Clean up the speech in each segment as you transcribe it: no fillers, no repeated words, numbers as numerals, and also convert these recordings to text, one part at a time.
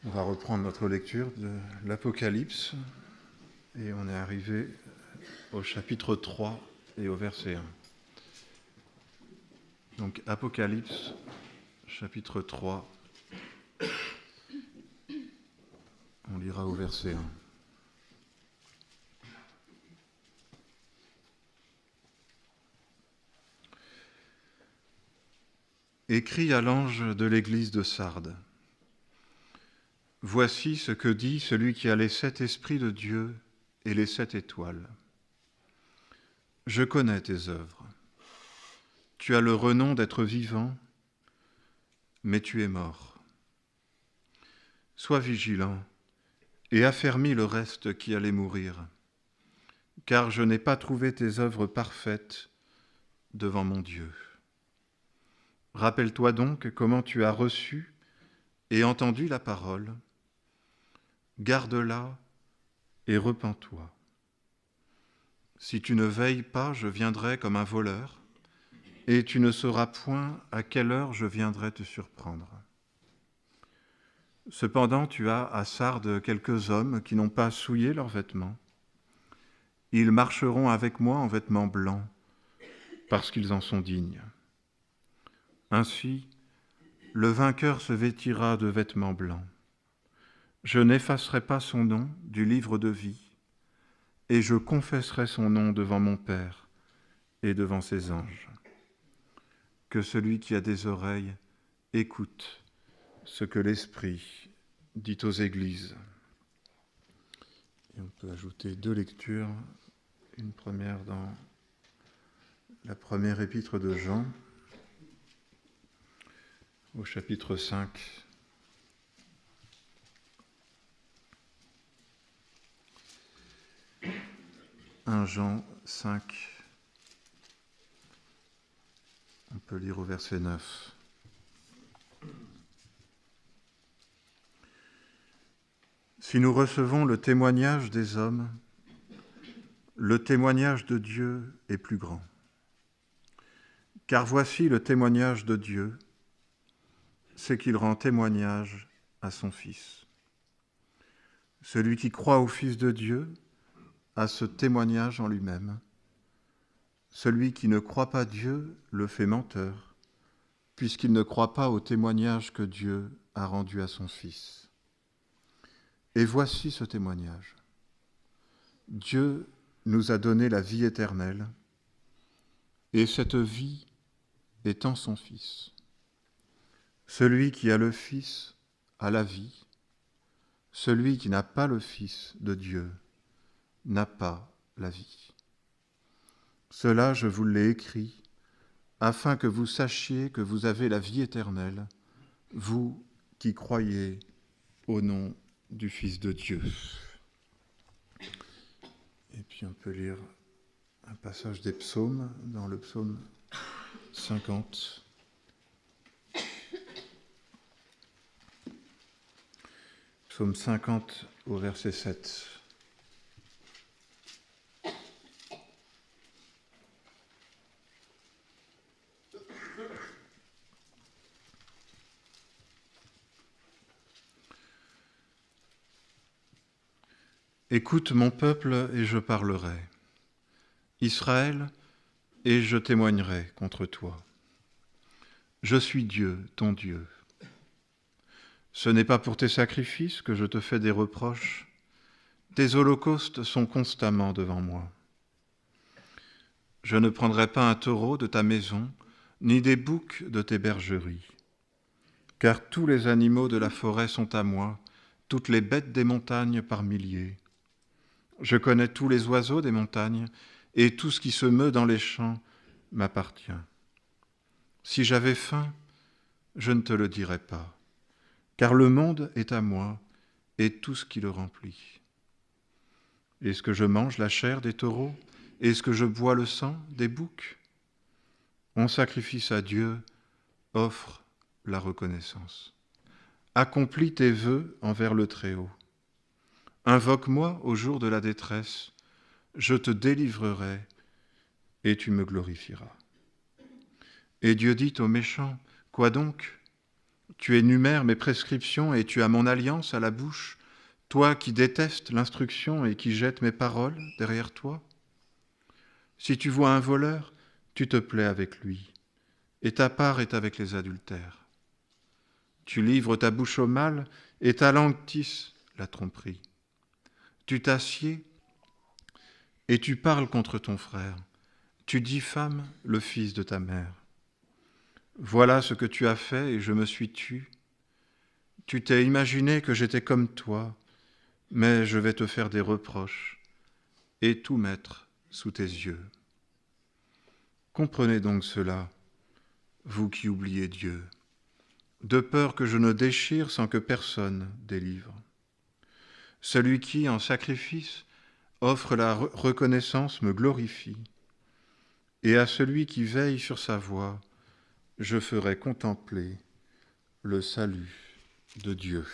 On va reprendre notre lecture de l'Apocalypse et on est arrivé au chapitre 3 et au verset 1. Donc Apocalypse, chapitre 3, on lira au verset 1. Écrit à l'ange de l'église de Sardes. Voici ce que dit celui qui a les 7 esprits de Dieu et les 7 étoiles. Je connais tes œuvres. Tu as le renom d'être vivant, mais tu es mort. Sois vigilant et affermis le reste qui allait mourir, car je n'ai pas trouvé tes œuvres parfaites devant mon Dieu. Rappelle-toi donc comment tu as reçu et entendu la parole. Garde-la et repens-toi. Si tu ne veilles pas, je viendrai comme un voleur, et tu ne sauras point à quelle heure je viendrai te surprendre. Cependant, tu as à Sardes quelques hommes qui n'ont pas souillé leurs vêtements. Ils marcheront avec moi en vêtements blancs, parce qu'ils en sont dignes. Ainsi, le vainqueur se vêtira de vêtements blancs. Je n'effacerai pas son nom du livre de vie, et je confesserai son nom devant mon Père et devant ses anges. Que celui qui a des oreilles écoute ce que l'Esprit dit aux églises. Et on peut ajouter 2 lectures, une première dans la première épître de Jean, au chapitre 5. « 1 Jean 5, on peut lire au verset 9. Si nous recevons le témoignage des hommes, le témoignage de Dieu est plus grand. Car voici le témoignage de Dieu, c'est qu'il rend témoignage à son Fils. Celui qui croit au Fils de Dieu a ce témoignage en lui-même. Celui qui ne croit pas Dieu le fait menteur, puisqu'il ne croit pas au témoignage que Dieu a rendu à son Fils. Et voici ce témoignage. Dieu nous a donné la vie éternelle, et cette vie est en son Fils. Celui qui a le Fils a la vie, celui qui n'a pas le Fils de Dieu n'a pas la vie. Cela, je vous l'ai écrit, afin que vous sachiez que vous avez la vie éternelle, vous qui croyez au nom du Fils de Dieu. Et puis on peut lire un passage des psaumes dans le psaume 50. Psaume 50 au verset 7. Écoute mon peuple et je parlerai. Israël, et je témoignerai contre toi. Je suis Dieu, ton Dieu. Ce n'est pas pour tes sacrifices que je te fais des reproches. Tes holocaustes sont constamment devant moi. Je ne prendrai pas un taureau de ta maison, ni des boucs de tes bergeries. Car tous les animaux de la forêt sont à moi, toutes les bêtes des montagnes par milliers. Je connais tous les oiseaux des montagnes, et tout ce qui se meut dans les champs m'appartient. Si j'avais faim, je ne te le dirais pas, car le monde est à moi, et tout ce qui le remplit. Est-ce que je mange la chair des taureaux? Est-ce que je bois le sang des boucs? On sacrifice à Dieu, offre la reconnaissance. Accomplis tes vœux envers le Très-Haut. Invoque-moi au jour de la détresse, je te délivrerai et tu me glorifieras. Et Dieu dit aux méchants, quoi donc? Tu énumères mes prescriptions et tu as mon alliance à la bouche, toi qui détestes l'instruction et qui jettes mes paroles derrière toi. Si tu vois un voleur, tu te plais avec lui, et ta part est avec les adultères. Tu livres ta bouche au mal, et ta langue tisse la tromperie. Tu t'assieds, et tu parles contre ton frère. Tu diffames le fils de ta mère. Voilà ce que tu as fait, et je me suis tue. Tu t'es imaginé que j'étais comme toi, mais je vais te faire des reproches, et tout mettre sous tes yeux. Comprenez donc cela, vous qui oubliez Dieu, de peur que je ne déchire sans que personne délivre. Celui qui, en sacrifice, offre la reconnaissance me glorifie, et à celui qui veille sur sa voie, je ferai contempler le salut de Dieu.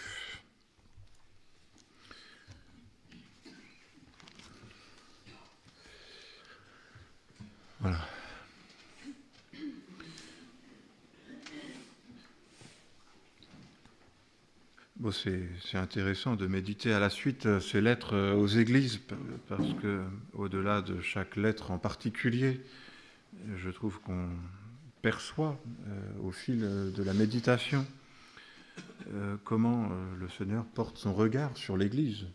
Voilà. Bon, c'est intéressant de méditer à la suite ces lettres aux églises, parce que, au-delà de chaque lettre en particulier, je trouve qu'on perçoit au fil de la méditation comment le Seigneur porte son regard sur l'Église.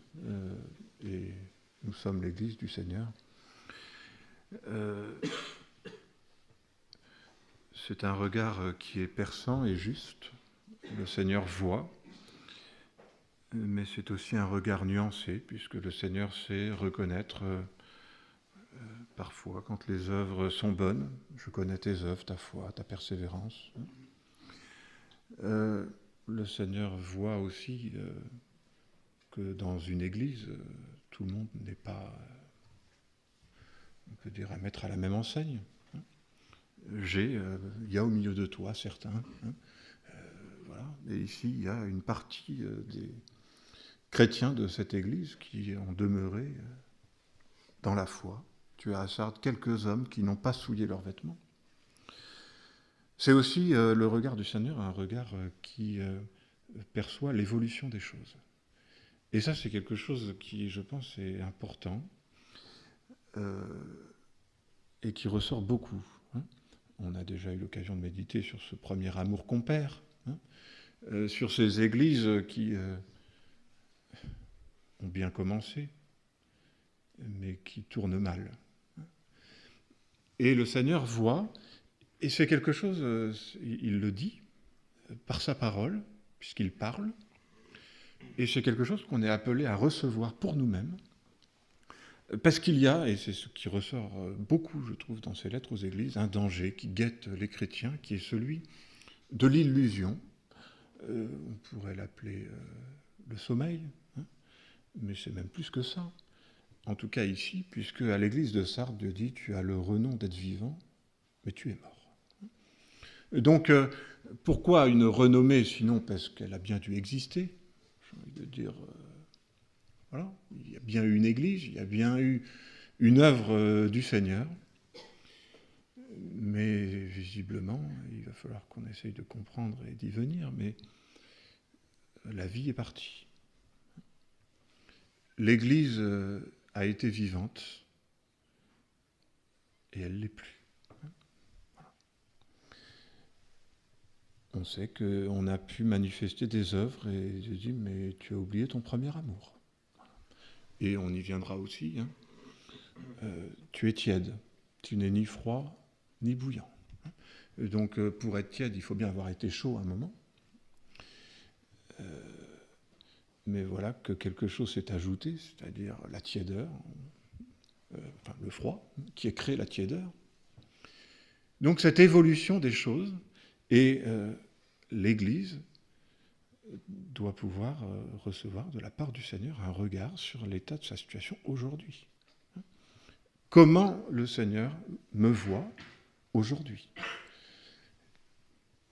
Et nous sommes l'Église du Seigneur. C'est un regard qui est perçant et juste. Le Seigneur voit. Mais c'est aussi un regard nuancé, puisque le Seigneur sait reconnaître parfois quand les œuvres sont bonnes. Je connais tes œuvres, ta foi, ta persévérance. Le Seigneur voit aussi que dans une église, tout le monde n'est pas, on peut dire, à mettre à la même enseigne. Il y a au milieu de toi certains. Voilà. Et ici, il y a une partie des chrétiens de cette église qui ont demeuré dans la foi. Tu as à Sardes quelques hommes qui n'ont pas souillé leurs vêtements. C'est aussi le regard du Seigneur, un regard qui perçoit l'évolution des choses. Et ça, c'est quelque chose qui, je pense, est important et qui ressort beaucoup. On a déjà eu l'occasion de méditer sur ce premier amour qu'on perd, sur ces églises qui ont bien commencé, mais qui tournent mal. Et le Seigneur voit, et c'est quelque chose, il le dit, par sa parole, puisqu'il parle, et c'est quelque chose qu'on est appelé à recevoir pour nous-mêmes, parce qu'il y a, et c'est ce qui ressort beaucoup, je trouve, dans ces lettres aux églises, un danger qui guette les chrétiens, qui est celui de l'illusion. On pourrait l'appeler le sommeil, mais c'est même plus que ça. En tout cas ici, puisque à l'église de Sardes, Dieu dit « Tu as le renom d'être vivant, mais tu es mort ». Donc, pourquoi une renommée, sinon parce qu'elle a bien dû exister? J'ai envie de dire, voilà, il y a bien eu une église, il y a bien eu une œuvre du Seigneur, mais visiblement, il va falloir qu'on essaye de comprendre et d'y venir, mais la vie est partie. L'Église a été vivante et elle ne l'est plus. On sait qu'on a pu manifester des œuvres et je dis mais tu as oublié ton premier amour. Et on y viendra aussi. Tu es tiède, tu n'es ni froid ni bouillant. Donc pour être tiède, il faut bien avoir été chaud à un moment. Mais voilà que quelque chose s'est ajouté, c'est-à-dire la tiédeur, enfin le froid, qui a créé la tiédeur. Donc cette évolution des choses, et l'Église doit pouvoir recevoir de la part du Seigneur un regard sur l'état de sa situation aujourd'hui. Comment le Seigneur me voit aujourd'hui?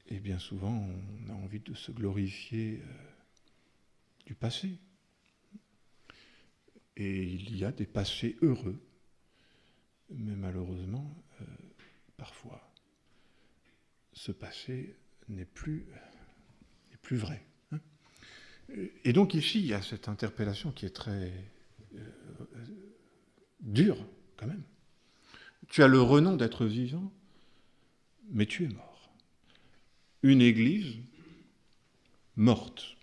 Et bien souvent, on a envie de se glorifier du passé. Et il y a des passés heureux, mais malheureusement, parfois, ce passé n'est plus plus vrai. Et donc ici, il y a cette interpellation qui est très dure, quand même. Tu as le renom d'être vivant, mais tu es mort. Une église morte.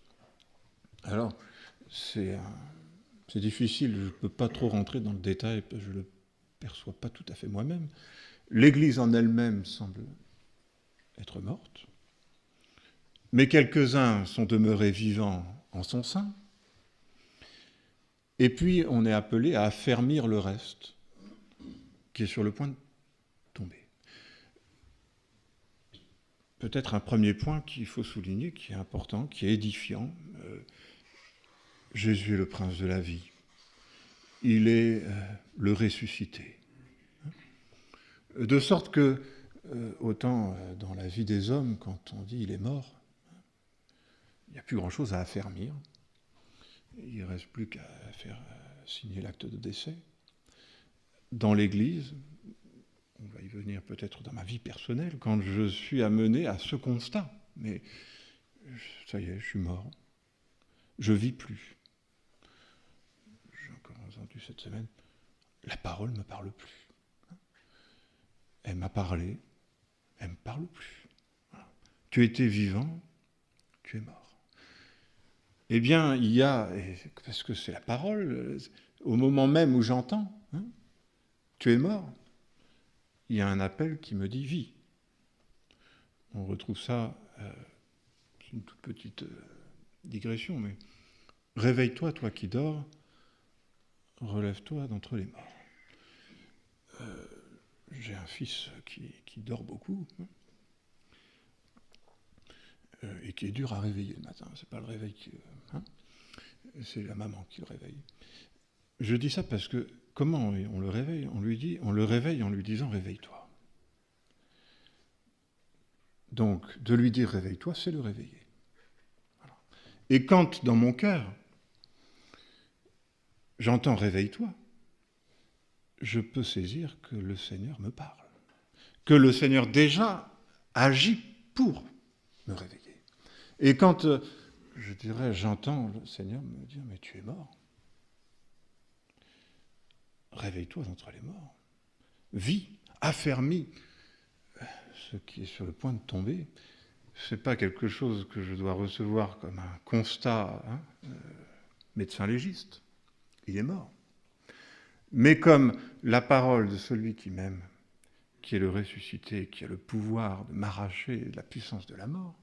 Alors, c'est difficile, je ne peux pas trop rentrer dans le détail, je ne le perçois pas tout à fait moi-même. L'église en elle-même semble être morte, mais quelques-uns sont demeurés vivants en son sein, et puis on est appelé à affermir le reste, qui est sur le point de tomber. Peut-être un premier point qu'il faut souligner, qui est important, qui est édifiant. Jésus est le prince de la vie. Il est le ressuscité. De sorte que, autant dans la vie des hommes, quand on dit il est mort, il n'y a plus grand-chose à affermir. Il ne reste plus qu'à faire signer l'acte de décès. Dans l'Église, on va y venir peut-être dans ma vie personnelle, quand je suis amené à ce constat, mais ça y est, je suis mort, je vis plus. J'ai encore entendu cette semaine, la parole ne me parle plus. Elle m'a parlé, elle ne me parle plus. Voilà. Tu étais vivant, tu es mort. Eh bien, il y a, parce que c'est la parole, au moment même où j'entends, tu es mort, il y a un appel qui me dit « vis ». On retrouve ça, c'est une toute petite digression, mais « réveille-toi, toi qui dors, relève-toi d'entre les morts ». J'ai un fils qui dort beaucoup, et qui est dur à réveiller le matin. C'est pas le réveil c'est la maman qui le réveille. Je dis ça parce que comment on le réveille ? On le réveille en lui disant « réveille-toi ». Donc, de lui dire « réveille-toi », c'est le réveiller. Voilà. Et quand, dans mon cœur, j'entends « réveille-toi », je peux saisir que le Seigneur me parle, que le Seigneur déjà agit pour me réveiller. Et quand, je dirais, j'entends le Seigneur me dire « mais tu es mort », réveille-toi d'entre les morts, vis, affermis ce qui est sur le point de tomber. Ce n'est pas quelque chose que je dois recevoir comme un constat médecin légiste. Il est mort. Mais comme la parole de celui qui m'aime, qui est le ressuscité, qui a le pouvoir de m'arracher de la puissance de la mort,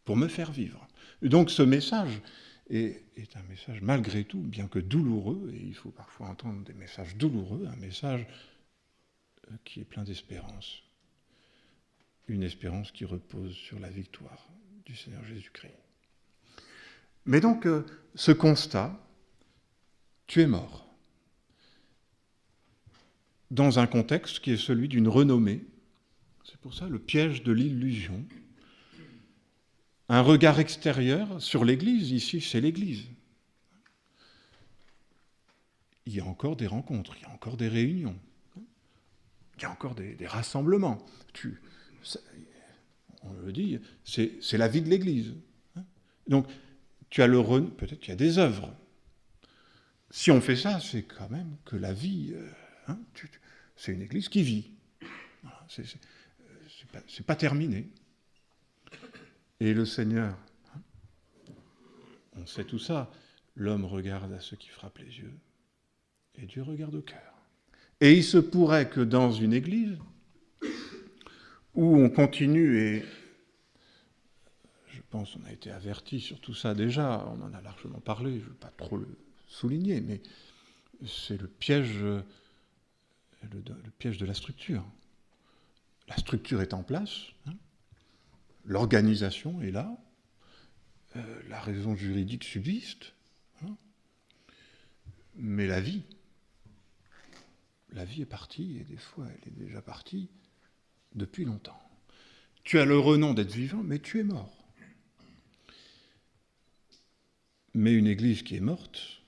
pour me faire vivre. Et donc ce message est un message malgré tout, bien que douloureux, et il faut parfois entendre des messages douloureux, un message qui est plein d'espérance. Une espérance qui repose sur la victoire du Seigneur Jésus-Christ. Mais donc, ce constat, tu es mort, dans un contexte qui est celui d'une renommée, c'est pour ça le piège de l'illusion, un regard extérieur sur l'Église, ici c'est l'Église. Il y a encore des rencontres, il y a encore des réunions, il y a encore des rassemblements. On le dit, c'est la vie de l'Église. Donc, peut-être qu'il y a des œuvres. Si on fait ça, c'est quand même que la vie, c'est une Église qui vit. Voilà, c'est pas terminé. Et le Seigneur, on sait tout ça, l'homme regarde à ce qui frappe les yeux, et Dieu regarde au cœur. Et il se pourrait que dans une Église, où on continue, et je pense qu'on a été averti sur tout ça déjà, on en a largement parlé, je ne veux pas trop le souligner, mais c'est le piège de la structure. La structure est en place, l'organisation est là, la raison juridique subsiste, mais la vie est partie, et des fois elle est déjà partie depuis longtemps. Tu as le renom d'être vivant, mais tu es mort. Mais une Église qui est morte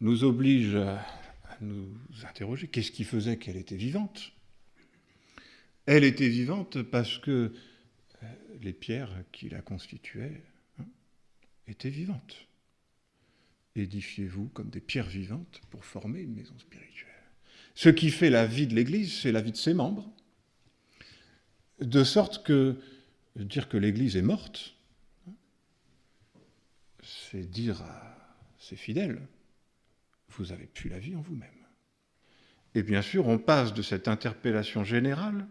nous oblige à nous interroger. Qu'est-ce qui faisait qu'elle était vivante ? Elle était vivante parce que les pierres qui la constituaient étaient vivantes. Édifiez-vous comme des pierres vivantes pour former une maison spirituelle. Ce qui fait la vie de l'Église, c'est la vie de ses membres, de sorte que dire que l'Église est morte, c'est dire à ses fidèles, vous n'avez plus la vie en vous-même. Et bien sûr, on passe de cette interpellation générale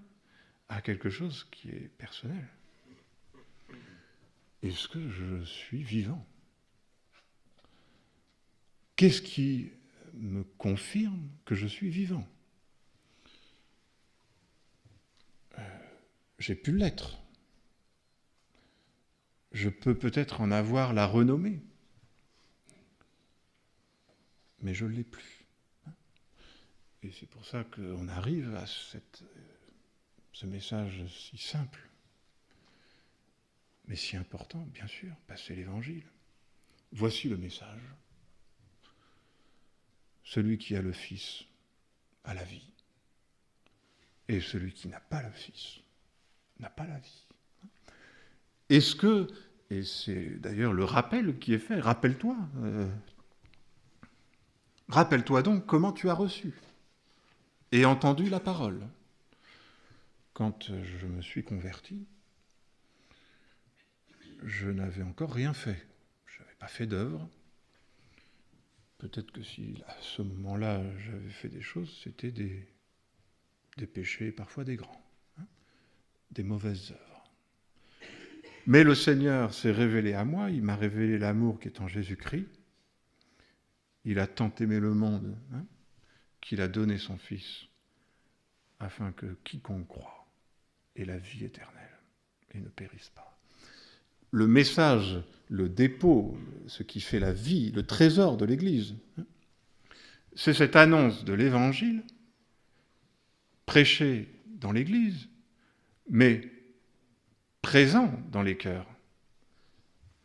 à quelque chose qui est personnel. Est-ce que je suis vivant ? Qu'est-ce qui me confirme que je suis vivant ? J'ai pu l'être. Je peux peut-être en avoir la renommée, mais je ne l'ai plus. Et c'est pour ça qu'on arrive à ce message si simple, mais si important, bien sûr, passer l'Évangile. Voici le message. Celui qui a le Fils a la vie, et celui qui n'a pas le Fils n'a pas la vie. Est-ce que, et c'est d'ailleurs le rappel qui est fait, rappelle-toi donc comment tu as reçu et entendu la parole. Quand je me suis converti, je n'avais encore rien fait. Je n'avais pas fait d'œuvre. Peut-être que si à ce moment-là j'avais fait des choses, c'était des péchés, parfois des grands, des mauvaises œuvres. Mais le Seigneur s'est révélé à moi, il m'a révélé l'amour qui est en Jésus-Christ. Il a tant aimé le monde qu'il a donné son Fils afin que quiconque croit ait la vie éternelle et ne périsse pas. Le message, le dépôt, ce qui fait la vie, le trésor de l'Église, c'est cette annonce de l'Évangile prêchée dans l'Église, mais présent dans les cœurs.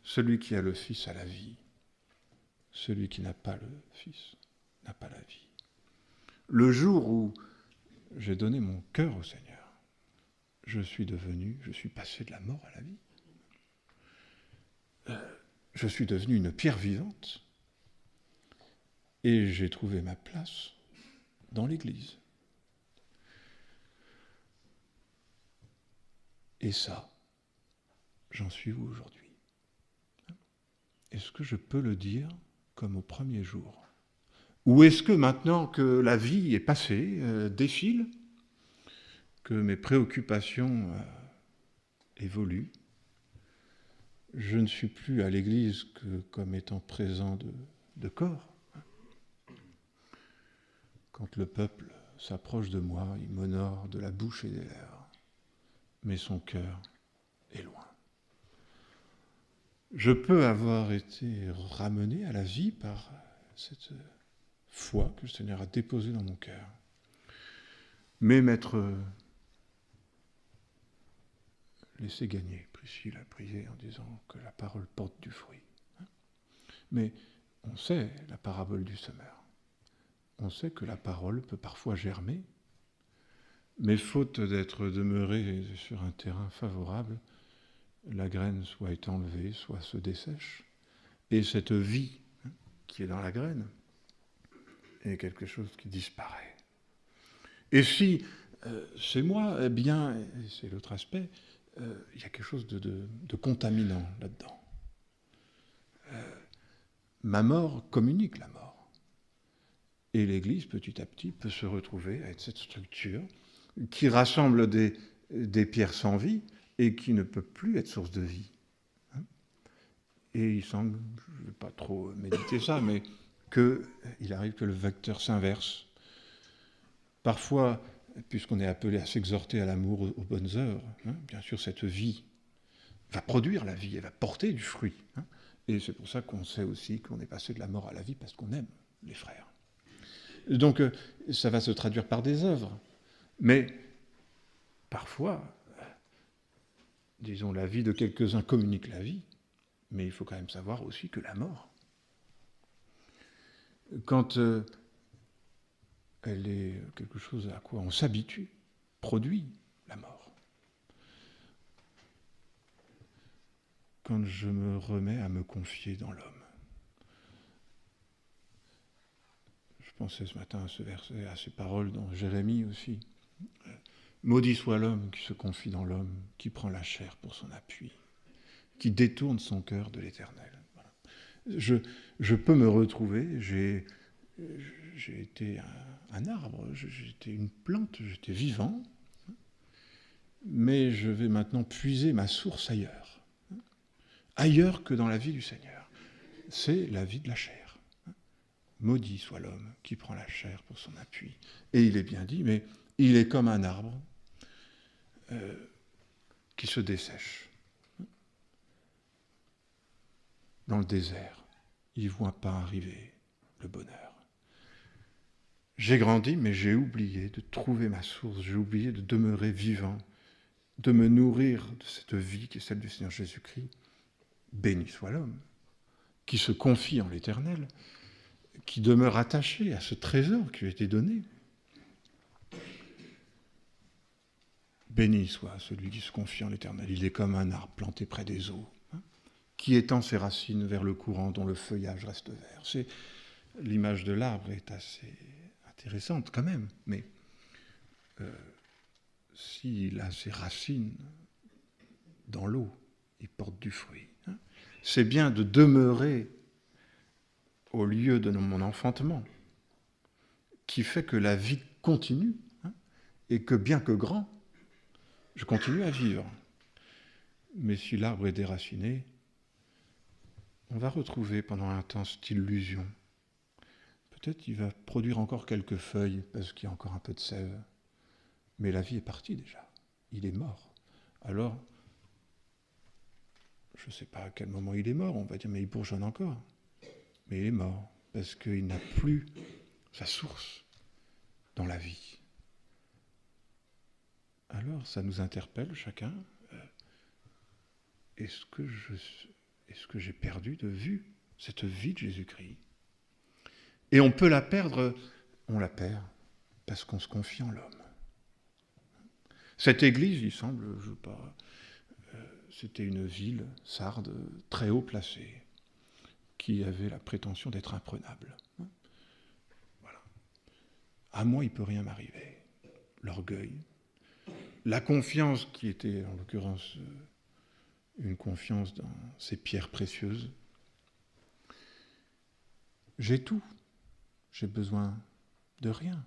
Celui qui a le Fils a la vie. Celui qui n'a pas le Fils n'a pas la vie. Le jour où j'ai donné mon cœur au Seigneur, je suis passé de la mort à la vie. Je suis devenu une pierre vivante et j'ai trouvé ma place dans l'Église. Et ça, j'en suis où aujourd'hui ? Est-ce que je peux le dire comme au premier jour ? Ou est-ce que maintenant que la vie est passée, défile, que mes préoccupations évoluent, je ne suis plus à l'Église que comme étant présent de corps. Quand le peuple s'approche de moi, il m'honore de la bouche et des lèvres, mais son cœur est loin. Je peux avoir été ramené à la vie par cette foi que le Seigneur a déposée dans mon cœur, mais m'être laissé gagner. Priscille a prié en disant que la parole porte du fruit. Mais on sait la parabole du semeur. On sait que la parole peut parfois germer, mais faute d'être demeurée sur un terrain favorable, la graine soit est enlevée, soit se dessèche, et cette vie qui est dans la graine est quelque chose qui disparaît. Et si c'est moi, eh bien, et c'est l'autre aspect, il y a quelque chose de contaminant là-dedans. Ma mort communique la mort. Et l'Église, petit à petit, peut se retrouver à être cette structure qui rassemble des pierres sans vie et qui ne peut plus être source de vie. Et il semble, je ne vais pas trop méditer ça, mais qu'il arrive que le vecteur s'inverse. Parfois, puisqu'on est appelé à s'exhorter à l'amour, aux bonnes œuvres, bien sûr, cette vie va produire la vie, elle va porter du fruit. Et c'est pour ça qu'on sait aussi qu'on est passé de la mort à la vie, parce qu'on aime les frères. Donc, ça va se traduire par des œuvres. Mais, parfois, disons, la vie de quelques-uns communique la vie, mais il faut quand même savoir aussi que la mort, quand elle est quelque chose à quoi on s'habitue, produit la mort. quand je me remets à me confier dans l'homme. Je pensais ce matin à ce verset, à ces paroles dans Jérémie aussi. Maudit soit l'homme qui se confie dans l'homme, qui prend la chair pour son appui, qui détourne son cœur de l'Éternel. Voilà. Je peux me retrouver, j'ai été un arbre, j'étais une plante, j'étais vivant, mais je vais maintenant puiser ma source ailleurs que dans la vie du Seigneur. C'est la vie de la chair. Maudit soit l'homme qui prend la chair pour son appui. Et il est bien dit, mais il est comme un arbre qui se dessèche dans le désert. Il ne voit pas arriver le bonheur. J'ai grandi, mais j'ai oublié de trouver ma source, j'ai oublié de demeurer vivant, de me nourrir de cette vie qui est celle du Seigneur Jésus-Christ. Béni soit l'homme qui se confie en l'Éternel, qui demeure attaché à ce trésor qui lui a été donné. Béni soit celui qui se confie en l'Éternel. Il est comme un arbre planté près des eaux, qui étend ses racines vers le courant dont le feuillage reste vert. L'image de l'arbre est assez intéressante quand même, mais s'il a ses racines dans l'eau, il porte du fruit. C'est bien de demeurer au lieu de mon enfantement qui fait que la vie continue et que bien que grand, je continue à vivre. Mais si l'arbre est déraciné, on va retrouver pendant un temps cette illusion. Peut-être qu'il va produire encore quelques feuilles parce qu'il y a encore un peu de sève. Mais la vie est partie déjà. Il est mort. Alors, je ne sais pas à quel moment il est mort, on va dire, mais il bourgeonne encore. Mais il est mort parce qu'il n'a plus sa source dans la vie. Alors, ça nous interpelle chacun. Est-ce que j'ai perdu de vue cette vie de Jésus-Christ ? Et on peut la perdre, on la perd parce qu'on se confie en l'homme. Cette église, il semble, je ne sais pas, c'était une ville, Sardes, très haut placée, qui avait la prétention d'être imprenable. Voilà. À moi, il ne peut rien m'arriver. L'orgueil, la confiance qui était, en l'occurrence, une confiance dans ces pierres précieuses. J'ai tout. J'ai besoin de rien.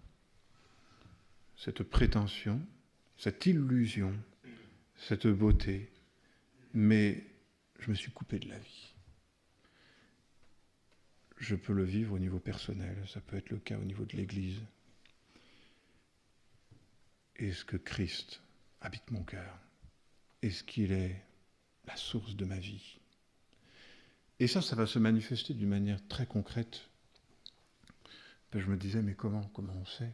Cette prétention, cette illusion, cette beauté, mais je me suis coupé de la vie. Je peux le vivre au niveau personnel, ça peut être le cas au niveau de l'Église. Est-ce que Christ habite mon cœur ? Est-ce qu'il est la source de ma vie ? Et ça va se manifester d'une manière très concrète. Je me disais, mais comment on sait ?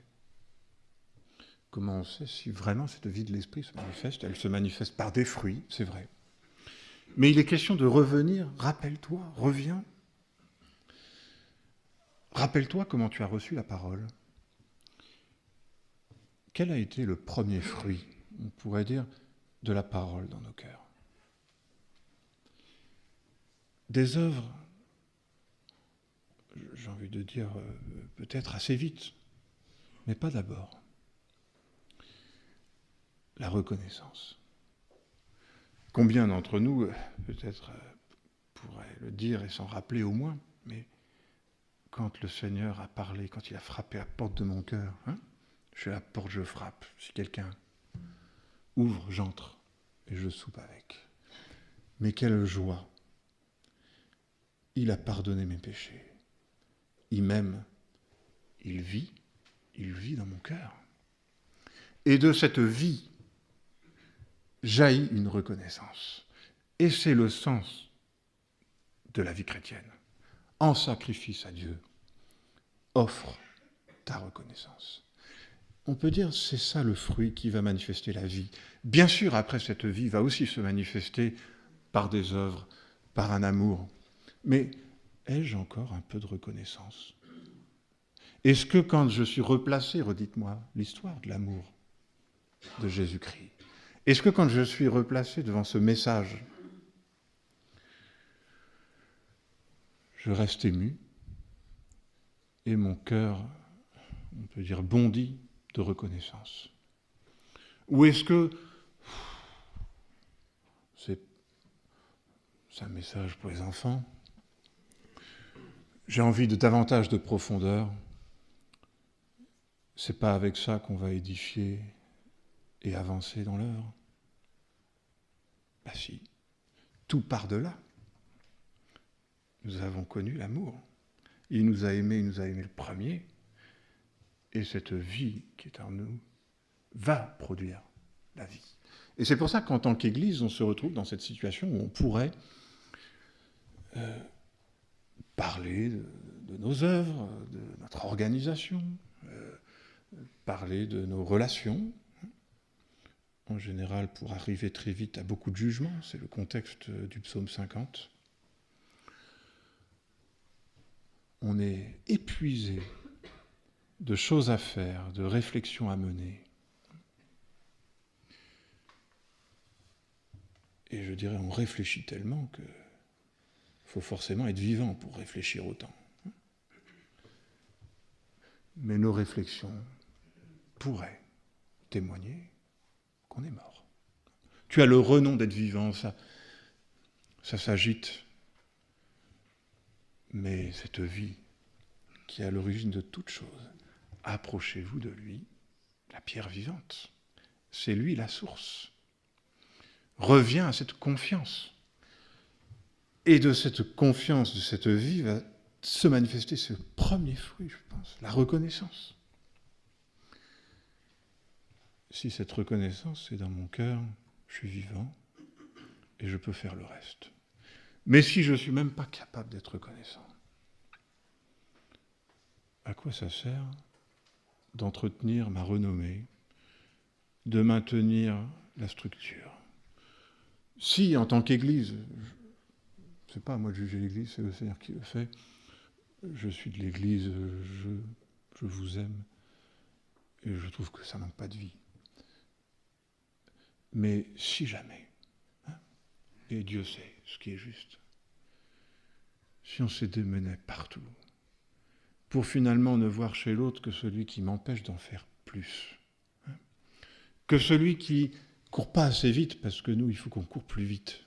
Comment on sait si vraiment cette vie de l'esprit se manifeste ? Elle se manifeste par des fruits, c'est vrai. Mais il est question de revenir, rappelle-toi, reviens. Rappelle-toi comment tu as reçu la parole. Quel a été le premier fruit, on pourrait dire, de la parole dans nos cœurs ? Des œuvres, j'ai envie de dire peut-être assez vite, mais pas d'abord. La reconnaissance. Combien d'entre nous, peut-être, pourraient le dire et s'en rappeler au moins, mais quand le Seigneur a parlé, quand il a frappé à la porte de mon cœur, je suis à la porte, je frappe. Si quelqu'un ouvre, j'entre et je soupe avec. Mais quelle joie! Il a pardonné mes péchés. Il m'aime. Il vit dans mon cœur. Et de cette vie jaillit une reconnaissance. Et c'est le sens de la vie chrétienne. En sacrifice à Dieu, offre ta reconnaissance. On peut dire c'est ça le fruit qui va manifester la vie. Bien sûr, après cette vie va aussi se manifester par des œuvres, par un amour. Mais ai-je encore un peu de reconnaissance ? Est-ce que quand je suis replacé, redites-moi l'histoire de l'amour de Jésus-Christ, est-ce que quand je suis replacé devant ce message, je reste ému et mon cœur, on peut dire, bondit de reconnaissance. Ou est-ce que c'est un message pour les enfants? J'ai envie de davantage de profondeur. C'est pas avec ça qu'on va édifier et avancer dans l'œuvre. Ben si, tout part de là. Nous avons connu l'amour. Il nous a aimés le premier. Et cette vie qui est en nous va produire la vie. Et c'est pour ça qu'en tant qu'Église, on se retrouve dans cette situation où on pourrait parler de nos œuvres, de notre organisation, parler de nos relations. En général, pour arriver très vite à beaucoup de jugements, c'est le contexte du psaume 50. On est épuisé de choses à faire, de réflexions à mener. Et je dirais, on réfléchit tellement qu'il faut forcément être vivant pour réfléchir autant. Mais nos réflexions pourraient témoigner qu'on est mort. Tu as le renom d'être vivant, ça s'agite. Mais cette vie qui est à l'origine de toute chose, approchez-vous de lui, la pierre vivante. C'est lui la source. Reviens à cette confiance. Et de cette confiance, de cette vie, va se manifester ce premier fruit, je pense, la reconnaissance. Si cette reconnaissance est dans mon cœur, je suis vivant et je peux faire le reste. Mais si je ne suis même pas capable d'être reconnaissant, à quoi ça sert d'entretenir ma renommée, de maintenir la structure? Si, en tant qu'Église, c'est pas à moi de juger l'Église, c'est le Seigneur qui le fait, je suis de l'Église, je vous aime, et je trouve que ça manque pas de vie. Mais si jamais, et Dieu sait ce qui est juste, si on s'est démené partout, pour finalement ne voir chez l'autre que celui qui m'empêche d'en faire plus, que celui qui court pas assez vite, parce que nous, il faut qu'on court plus vite.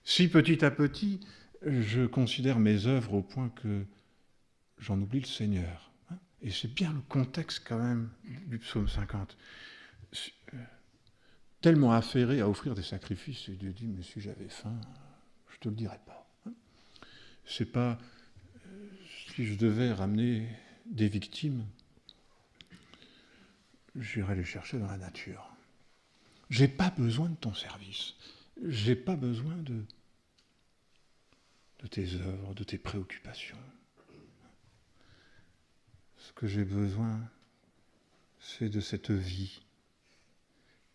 Si petit à petit, je considère mes œuvres au point que j'en oublie le Seigneur. Et c'est bien le contexte quand même du psaume 50. Tellement affairé à offrir des sacrifices, et Dieu dit, mais si j'avais faim, je te le dirais pas. C'est pas, si je devais ramener des victimes, j'irais les chercher dans la nature. J'ai pas besoin de ton service. J'ai pas besoin de tes œuvres, de tes préoccupations. Ce que j'ai besoin, c'est de cette vie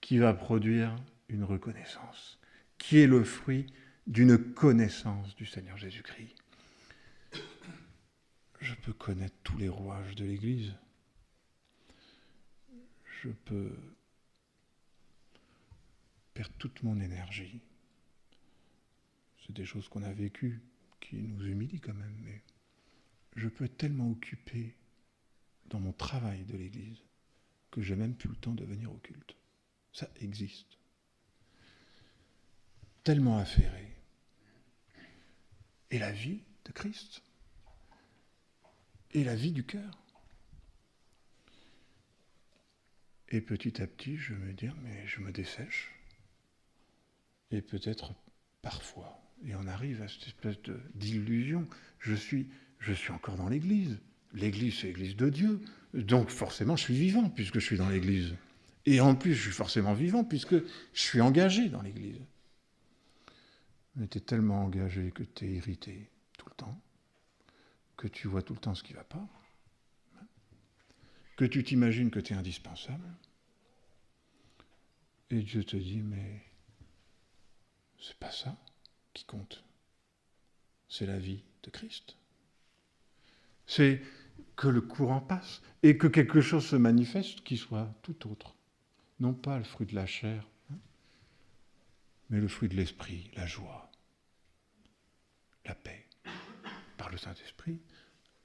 qui va produire une reconnaissance, qui est le fruit d'une connaissance du Seigneur Jésus-Christ. Je peux connaître tous les rouages de l'Église. Je peux perdre toute mon énergie. C'est des choses qu'on a vécues, qui nous humilient quand même, mais je peux être tellement occupé dans mon travail de l'Église que j'ai même plus le temps de venir au culte. Ça existe. Tellement affairé. Et la vie de Christ. Et la vie du cœur. Et petit à petit, je me dis, mais je me dessèche. Et peut-être parfois, et on arrive à cette espèce d'illusion, je suis encore dans l'Église. L'Église, c'est l'Église de Dieu. Donc forcément, je suis vivant puisque je suis dans l'Église. Et en plus, je suis forcément vivant puisque je suis engagé dans l'Église. Mais tu es tellement engagé que tu es irrité tout le temps, que tu vois tout le temps ce qui ne va pas, que tu t'imagines que tu es indispensable. Et Dieu te dit, mais c'est pas ça qui compte. C'est la vie de Christ. C'est que le courant passe et que quelque chose se manifeste qui soit tout autre. Non pas le fruit de la chair, mais le fruit de l'esprit, la joie, la paix par le Saint-Esprit,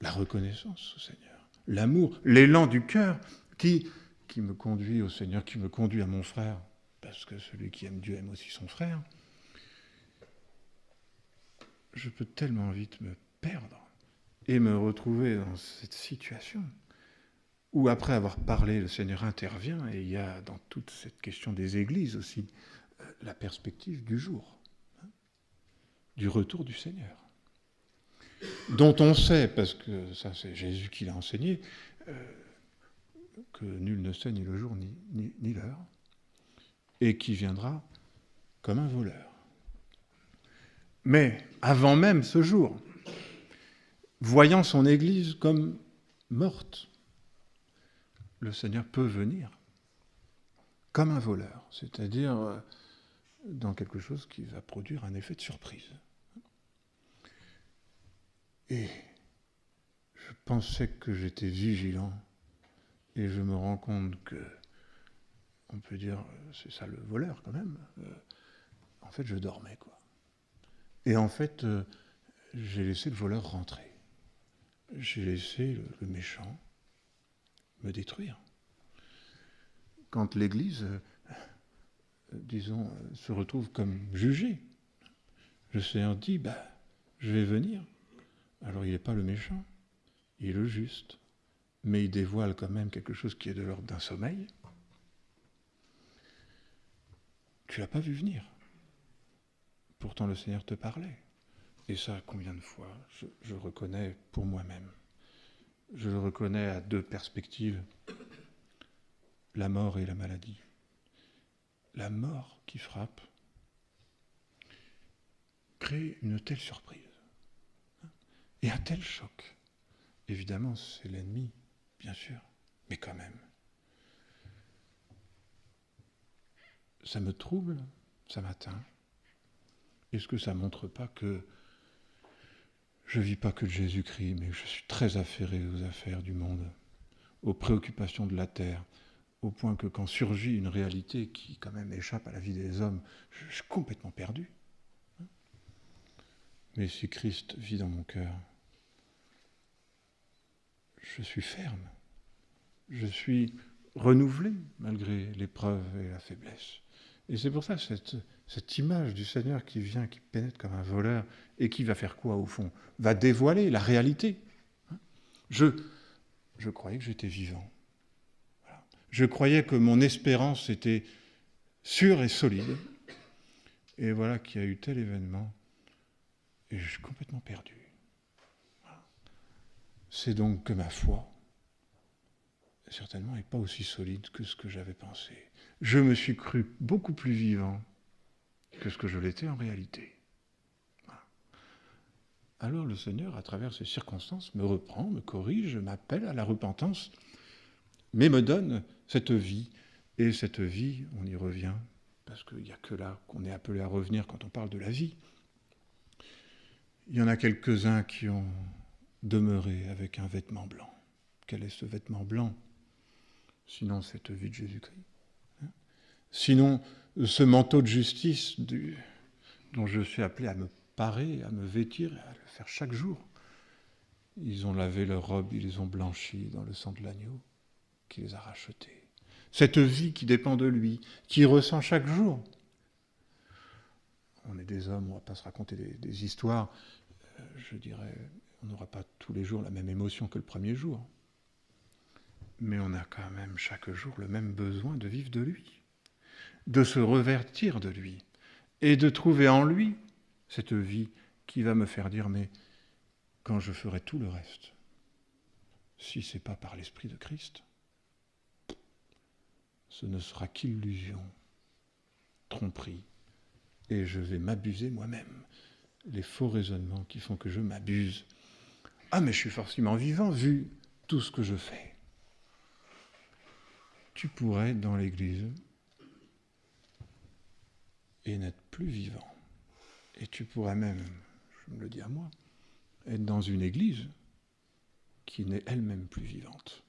la reconnaissance au Seigneur, l'amour, l'élan du cœur qui me conduit au Seigneur, qui me conduit à mon frère, parce que celui qui aime Dieu aime aussi son frère. Je peux tellement vite me perdre et me retrouver dans cette situation où, après avoir parlé, le Seigneur intervient, et il y a dans toute cette question des églises aussi la perspective du jour, du retour du Seigneur, dont on sait, parce que ça c'est Jésus qui l'a enseigné, que nul ne sait ni le jour ni l'heure, et qui viendra comme un voleur. Mais avant même ce jour, voyant son Église comme morte, le Seigneur peut venir comme un voleur, c'est-à-dire dans quelque chose qui va produire un effet de surprise. Et je pensais que j'étais vigilant, et je me rends compte que, on peut dire, c'est ça le voleur quand même, en fait je dormais, quoi. Et en fait, j'ai laissé le voleur rentrer. J'ai laissé le méchant me détruire. Quand l'Église, disons, se retrouve comme jugée, le Seigneur dit, je vais venir. Alors il n'est pas le méchant, il est le juste, mais il dévoile quand même quelque chose qui est de l'ordre d'un sommeil. Tu l'as pas vu venir. Pourtant le Seigneur te parlait. Et ça, combien de fois je reconnais pour moi-même. Je le reconnais à deux perspectives, la mort et la maladie. La mort qui frappe crée une telle surprise et un tel choc. Évidemment, c'est l'ennemi, bien sûr, mais quand même. Ça me trouble, ça m'atteint. Est-ce que ça ne montre pas que je ne vis pas que de Jésus-Christ, mais que je suis très affairé aux affaires du monde, aux préoccupations de la terre, au point que quand surgit une réalité qui quand même échappe à la vie des hommes, je suis complètement perdu. Mais si Christ vit dans mon cœur, je suis ferme, je suis renouvelé malgré l'épreuve et la faiblesse. Et c'est pour ça cette image du Seigneur qui vient, qui pénètre comme un voleur, et qui va faire quoi au fond? Va dévoiler la réalité. Je croyais que j'étais vivant. Voilà. Je croyais que mon espérance était sûre et solide. Et voilà qu'il y a eu tel événement, et je suis complètement perdu. Voilà. C'est donc que ma foi, certainement, n'est pas aussi solide que ce que j'avais pensé. Je me suis cru beaucoup plus vivant que ce que je l'étais en réalité. Voilà. Alors le Seigneur, à travers ces circonstances, me reprend, me corrige, m'appelle à la repentance, mais me donne cette vie. Et cette vie, on y revient, parce qu'il n'y a que là qu'on est appelé à revenir quand on parle de la vie. Il y en a quelques-uns qui ont demeuré avec un vêtement blanc. Quel est ce vêtement blanc? Sinon cette vie de Jésus-Christ. Sinon ce manteau de justice dont je suis appelé à me parer, à me vêtir, à le faire chaque jour. Ils ont lavé leurs robes, ils les ont blanchies dans le sang de l'agneau qui les a rachetés. Cette vie qui dépend de lui, qui ressent chaque jour. On est des hommes, on ne va pas se raconter des histoires. Je dirais, on n'aura pas tous les jours la même émotion que le premier jour. Mais on a quand même chaque jour le même besoin de vivre de lui, de se revêtir de lui, et de trouver en lui cette vie qui va me faire dire, mais quand je ferai tout le reste, si ce n'est pas par l'Esprit de Christ, ce ne sera qu'illusion, tromperie, et je vais m'abuser moi-même. Les faux raisonnements qui font que je m'abuse. Ah, mais je suis forcément vivant vu tout ce que je fais. Tu pourrais être dans l'Église et n'être plus vivant. Et tu pourrais même, je me le dis à moi, être dans une Église qui n'est elle-même plus vivante.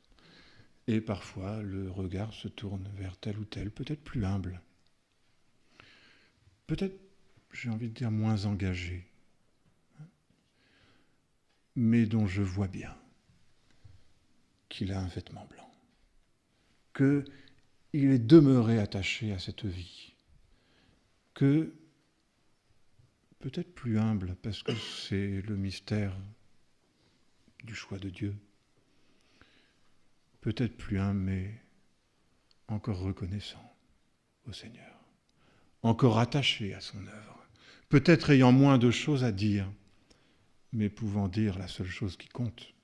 Et parfois, le regard se tourne vers tel ou tel, peut-être plus humble. Peut-être, j'ai envie de dire, moins engagé. mais dont je vois bien qu'il a un vêtement blanc, qu'il est demeuré attaché à cette vie, que, peut-être plus humble, parce que c'est le mystère du choix de Dieu, peut-être plus humble, mais encore reconnaissant au Seigneur, encore attaché à son œuvre, peut-être ayant moins de choses à dire, mais pouvant dire la seule chose qui compte,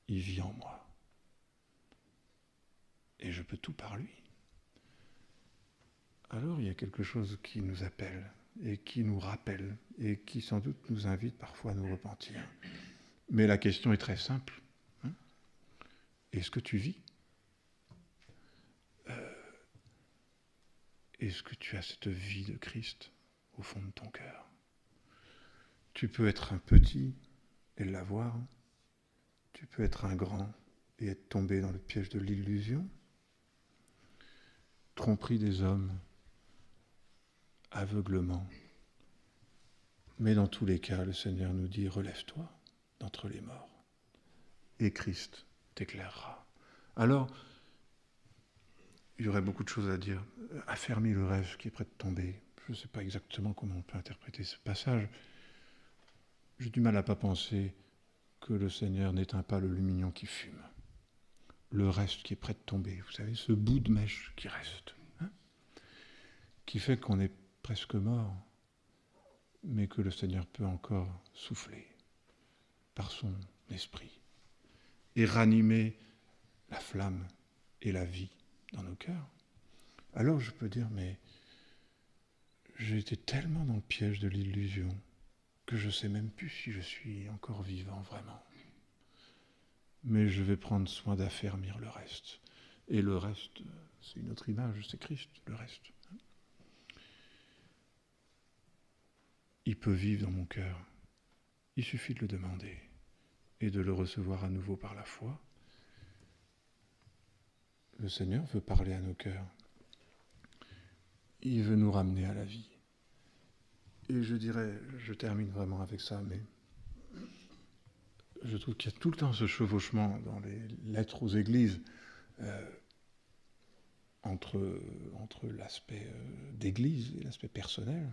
il vit en moi. Et je peux tout par lui. Alors il y a quelque chose qui nous appelle et qui nous rappelle et qui sans doute nous invite parfois à nous repentir. Mais la question est très simple. Est-ce que tu vis ? Est-ce que tu as cette vie de Christ au fond de ton cœur ? Tu peux être un petit et l'avoir. Tu peux être un grand et être tombé dans le piège de l'illusion. Tromperie des hommes, aveuglement. Mais dans tous les cas, le Seigneur nous dit, relève-toi d'entre les morts et Christ t'éclairera. Alors, il y aurait beaucoup de choses à dire. Affermis le rêve qui est prêt de tomber. Je ne sais pas exactement comment on peut interpréter ce passage. J'ai du mal à ne pas penser que le Seigneur n'éteint pas le lumignon qui fume. Le reste qui est prêt de tomber, vous savez, ce bout de mèche qui reste, qui fait qu'on est presque mort, mais que le Seigneur peut encore souffler par son esprit et ranimer la flamme et la vie dans nos cœurs. Alors je peux dire, mais j'ai été tellement dans le piège de l'illusion que je ne sais même plus si je suis encore vivant vraiment. Mais je vais prendre soin d'affermir le reste. Et le reste, c'est une autre image, c'est Christ, le reste. Il peut vivre dans mon cœur. Il suffit de le demander et de le recevoir à nouveau par la foi. Le Seigneur veut parler à nos cœurs. Il veut nous ramener à la vie. Et je dirais, je termine vraiment avec ça, mais je trouve qu'il y a tout le temps ce chevauchement dans les lettres aux églises entre l'aspect d'église et l'aspect personnel.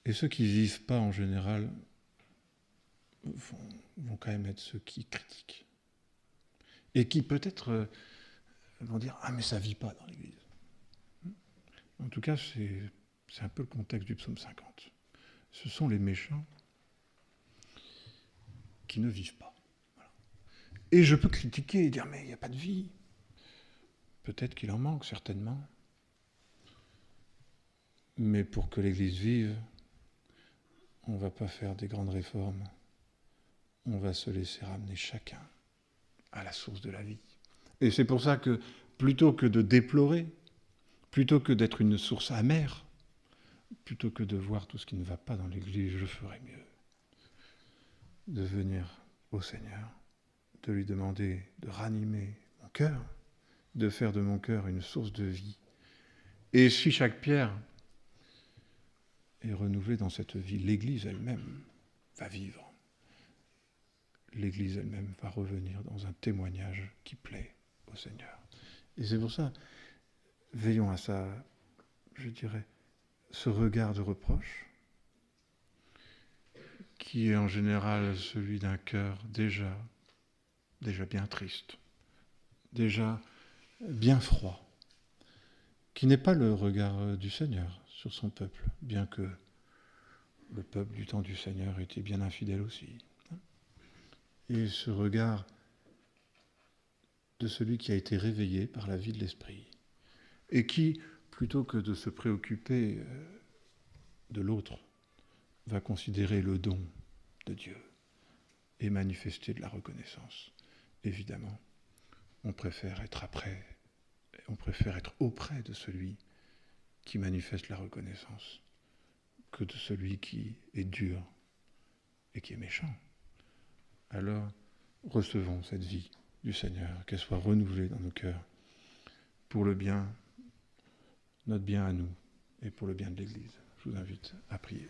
Et ceux qui ne vivent pas en général vont quand même être ceux qui critiquent. Et qui peut-être vont dire « Ah mais ça ne vit pas dans l'église ». En tout cas, c'est un peu le contexte du psaume 50. Ce sont les méchants qui ne vivent pas. Voilà. Et je peux critiquer et dire « Mais il n'y a pas de vie ». Peut-être qu'il en manque, certainement. Mais pour que l'Église vive, on ne va pas faire des grandes réformes. On va se laisser ramener chacun à la source de la vie. Et c'est pour ça que, plutôt que de déplorer, plutôt que d'être une source amère, plutôt que de voir tout ce qui ne va pas dans l'Église, je ferais mieux de venir au Seigneur, de lui demander de ranimer mon cœur, de faire de mon cœur une source de vie. Et si chaque pierre est renouvelée dans cette vie, l'Église elle-même va vivre. L'Église elle-même va revenir dans un témoignage qui plaît au Seigneur. Et c'est pour ça, veillons à ça, je dirais, ce regard de reproche, qui est en général celui d'un cœur déjà bien triste, déjà bien froid, qui n'est pas le regard du Seigneur sur son peuple, bien que le peuple du temps du Seigneur était bien infidèle aussi. Et ce regard de celui qui a été réveillé par la vie de l'Esprit, et qui, plutôt que de se préoccuper de l'autre, va considérer le don de Dieu et manifester de la reconnaissance. Évidemment, on préfère être auprès de celui qui manifeste la reconnaissance que de celui qui est dur et qui est méchant. Alors, recevons cette vie du Seigneur, qu'elle soit renouvelée dans nos cœurs, pour le bien, notre bien à nous, et pour le bien de l'Église. Je vous invite à prier.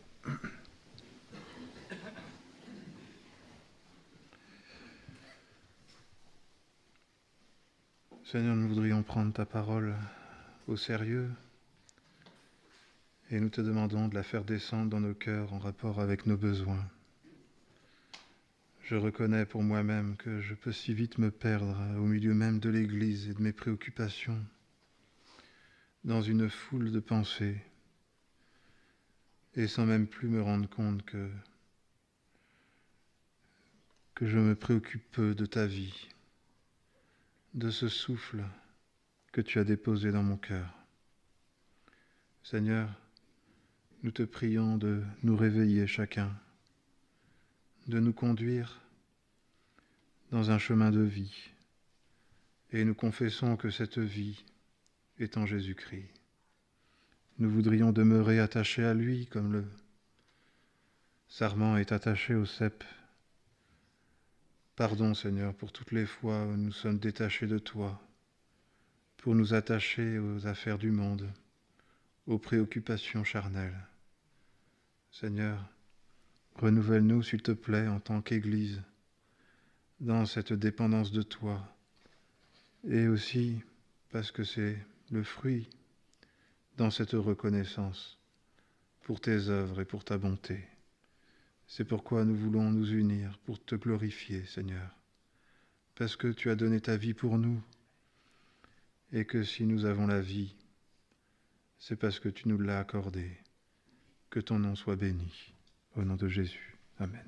Seigneur, nous voudrions prendre ta parole au sérieux et nous te demandons de la faire descendre dans nos cœurs en rapport avec nos besoins. Je reconnais pour moi-même que je peux si vite me perdre au milieu même de l'Église et de mes préoccupations, dans une foule de pensées, et sans même plus me rendre compte que je me préoccupe peu de ta vie, de ce souffle que tu as déposé dans mon cœur. Seigneur, nous te prions de nous réveiller chacun, de nous conduire dans un chemin de vie, et nous confessons que cette vie est en Jésus-Christ. Nous voudrions demeurer attachés à lui comme le sarment est attaché au cep. Pardon, Seigneur, pour toutes les fois où nous sommes détachés de toi, pour nous attacher aux affaires du monde, aux préoccupations charnelles. Seigneur, renouvelle-nous, s'il te plaît, en tant qu'Église, dans cette dépendance de toi, et aussi parce que c'est le fruit dans cette reconnaissance pour tes œuvres et pour ta bonté. C'est pourquoi nous voulons nous unir pour te glorifier, Seigneur, parce que tu as donné ta vie pour nous, et que si nous avons la vie, c'est parce que tu nous l'as accordée. Que ton nom soit béni. Au nom de Jésus. Amen.